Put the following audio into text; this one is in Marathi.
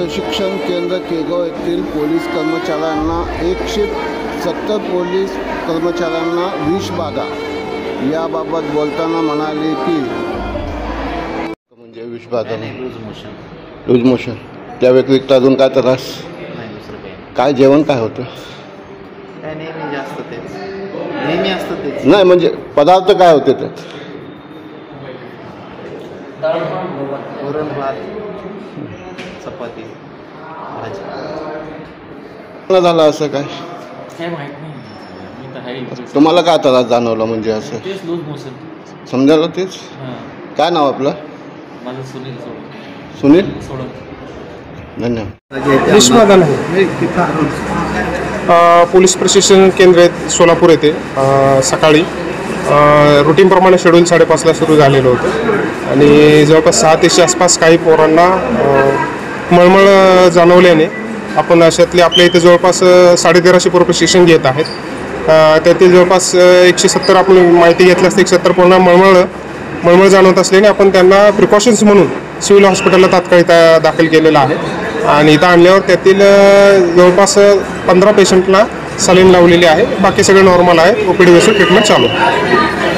प्रशिक्षण केंद्र केगाव येथील पोलीस कर्मचाऱ्यांना 170 पोलीस कर्मचाऱ्यांना विषबाधा याबाबत बोलताना म्हणाले की म्हणजे विषबाधा लूज मोशन त्या व्यतिरिक्त अजून काय त्रास काय जेवण काय होतं नाही म्हणजे पदार्थ काय होते त्यात वरण भात चपाती भाजी झालं असं काय तुम्हाला काय त्रास जाणवला म्हणजे असं समजायला तेच काय नाव आपलं सुनील धन्यवाद। विषबाधा नाही पोलीस प्रशिक्षण केंद्र आहे सोलापूर येथे सकाळी रुटीनप्रमाणे शेड्यूल 5:30ला सुरू झालेलं होतं आणि जवळपास 6 ते 6 आसपास काही पोरांना मळमळ जाणवल्याने आपण अशातले आपल्या इथे जवळपास 1350 पोरं प्रशिक्षण घेत आहेत। त्यातील जवळपास 170 आपण माहिती घेतली असते 170 पोरांना मळमळ जाणवत असल्याने आपण त्यांना प्रिकॉशन्स म्हणून सिव्हिल हॉस्पिटलला तात्काळ इथं दाखल केलेलं आहे आणि इथं आणल्यावर त्यातील जवळपास 15 पेशंटला सलाईन लावलेली आहे। बाकी सगळं नॉर्मल आहे। OPD बेसिस ट्रीटमेंट चालू आहे।